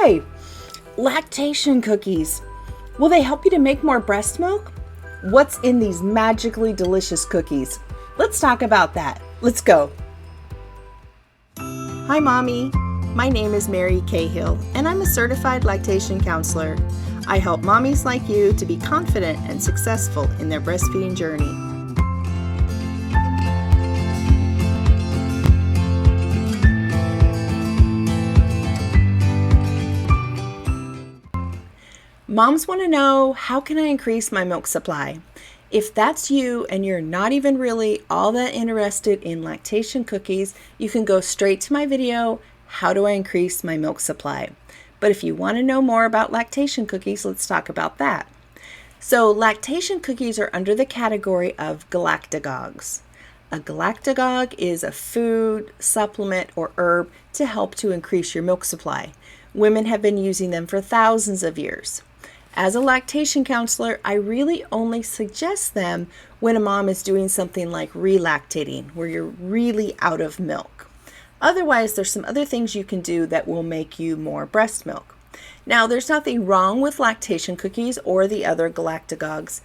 Hi! Lactation cookies. Will they help you to make more breast milk? What's in these magically delicious cookies? Let's talk about that. Let's go. Hi, Mommy. My name is Mary Cahill, and I'm a certified lactation counselor. I help mommies like you to be confident and successful in their breastfeeding journey. Moms want to know, how can I increase my milk supply? If that's you and you're not even really all that interested in lactation cookies, you can go straight to my video, How Do I Increase My Milk Supply? But if you want to know more about lactation cookies, let's talk about that. So lactation cookies are under the category of galactagogues. A galactagogue is a food, supplement, or herb to help to increase your milk supply. Women have been using them for thousands of years. As a lactation counselor, I really only suggest them when a mom is doing something like relactating, where you're really out of milk. Otherwise, there's some other things you can do that will make you more breast milk. Now, there's nothing wrong with lactation cookies or the other galactagogues,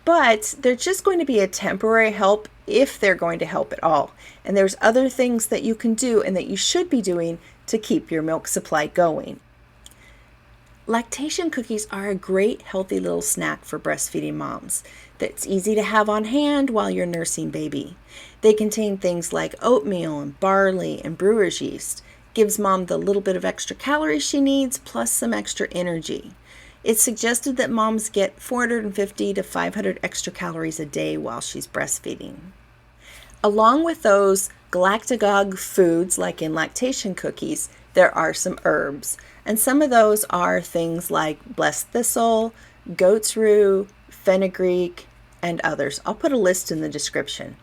but they're just going to be a temporary help if they're going to help at all. And there's other things that you can do and that you should be doing to keep your milk supply going. Lactation cookies are a great healthy little snack for breastfeeding moms that's easy to have on hand while you're nursing baby. They contain things like oatmeal and barley and brewer's yeast. Gives mom the little bit of extra calories she needs plus some extra energy. It's suggested that moms get 450 to 500 extra calories a day while she's breastfeeding. Along with those galactagogue foods like in lactation cookies, there are some herbs. And some of those are things like blessed thistle, goat's rue, fenugreek, and others. I'll put a list in the description.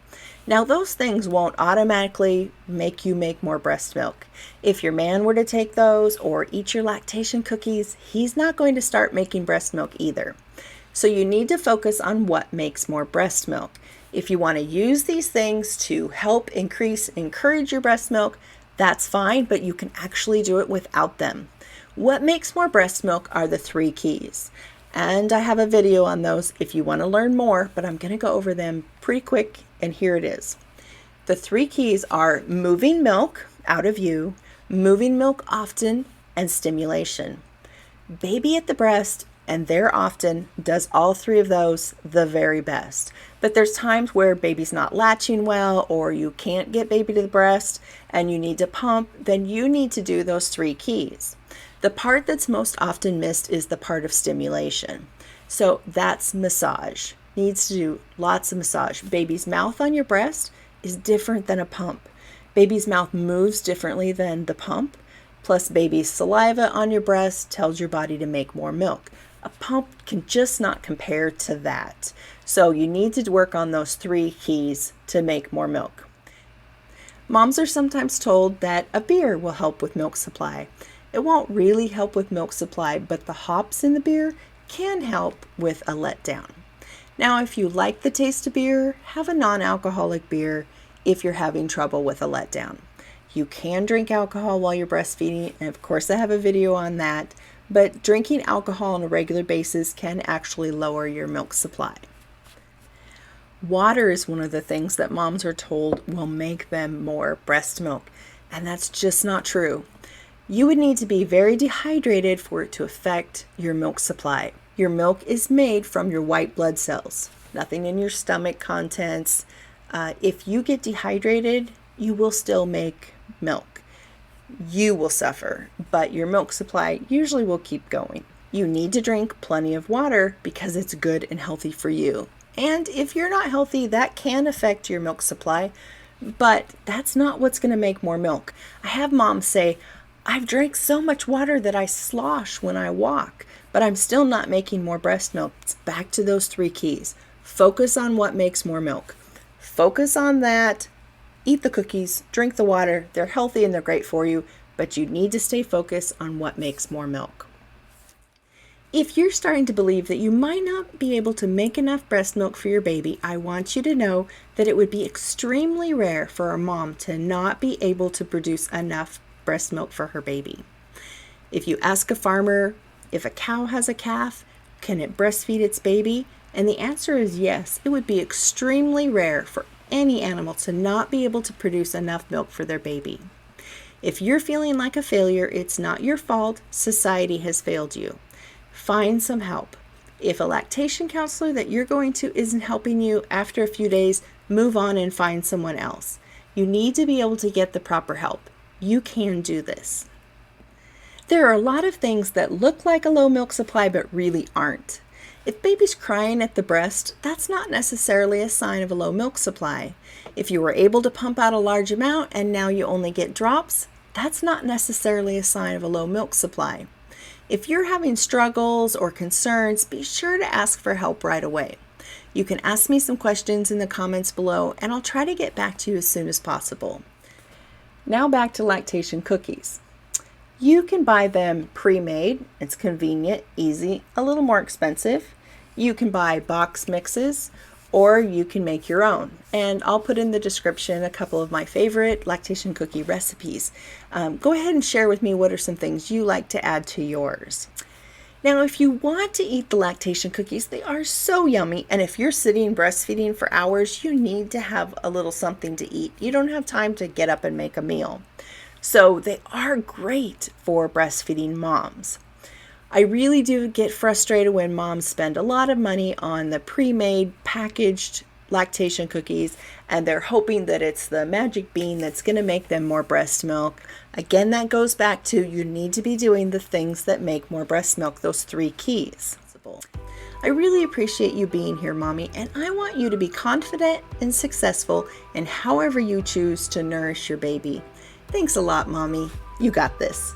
Now, those things won't automatically make you make more breast milk. If your man were to take those or eat your lactation cookies, he's not going to start making breast milk either. So you need to focus on what makes more breast milk. If you want to use these things to help encourage your breast milk, that's fine, but you can actually do it without them. What makes more breast milk are the 3 keys. And I have a video on those if you want to learn more, but I'm going to go over them pretty quick, and here it is. The 3 keys are moving milk out of you, moving milk often, and stimulation. Baby at the breast and there often does all 3 of those the very best. But there's times where baby's not latching well or you can't get baby to the breast and you need to pump, then you need to do those 3 keys. The part that's most often missed is the part of stimulation. So that's massage. Needs to do lots of massage. Baby's mouth on your breast is different than a pump. Baby's mouth moves differently than the pump. Plus baby's saliva on your breast tells your body to make more milk. A pump can just not compare to that. So you need to work on those 3 keys to make more milk. Moms are sometimes told that a beer will help with milk supply. It won't really help with milk supply, but the hops in the beer can help with a letdown. Now, if you like the taste of beer, have a non-alcoholic beer if you're having trouble with a letdown. You can drink alcohol while you're breastfeeding, and of course I have a video on that, but drinking alcohol on a regular basis can actually lower your milk supply. Water is one of the things that moms are told will make them more breast milk, and that's just not true. You would need to be very dehydrated for it to affect your milk supply. Your milk is made from your white blood cells, nothing in your stomach contents. If you get dehydrated, you will still make milk. You will suffer, but your milk supply usually will keep going. You need to drink plenty of water because it's good and healthy for you. And if you're not healthy, that can affect your milk supply, but that's not what's going to make more milk. I have moms say, I've drank so much water that I slosh when I walk, but I'm still not making more breast milk. It's back to those 3 keys. Focus on what makes more milk. Focus on that. Eat the cookies, drink the water. They're healthy and they're great for you, but you need to stay focused on what makes more milk. If you're starting to believe that you might not be able to make enough breast milk for your baby, I want you to know that it would be extremely rare for a mom to not be able to produce enough breast milk for her baby. If you ask a farmer if a cow has a calf, can it breastfeed its baby? And the answer is yes. It would be extremely rare for any animal to not be able to produce enough milk for their baby. If you're feeling like a failure, it's not your fault. Society has failed you. Find some help. If a lactation counselor that you're going to isn't helping you after a few days, move on and find someone else. You need to be able to get the proper help. You can do this. There are a lot of things that look like a low milk supply but really aren't. If baby's crying at the breast, that's not necessarily a sign of a low milk supply. If you were able to pump out a large amount and now you only get drops, that's not necessarily a sign of a low milk supply. If you're having struggles or concerns, be sure to ask for help right away. You can ask me some questions in the comments below and I'll try to get back to you as soon as possible. Now back to lactation cookies. You can buy them pre-made. It's convenient, easy, a little more expensive. You can buy box mixes or you can make your own. And I'll put in the description a couple of my favorite lactation cookie recipes. Go ahead and share with me what are some things you like to add to yours. Now, if you want to eat the lactation cookies, they are so yummy. And if you're sitting breastfeeding for hours, you need to have a little something to eat. You don't have time to get up and make a meal. So they are great for breastfeeding moms. I really do get frustrated when moms spend a lot of money on the pre-made packaged lactation cookies and they're hoping that it's the magic bean that's going to make them more breast milk. Again, that goes back to you need to be doing the things that make more breast milk, those 3 keys. I really appreciate you being here, Mommy, and I want you to be confident and successful in however you choose to nourish your baby. Thanks a lot, Mommy. You got this.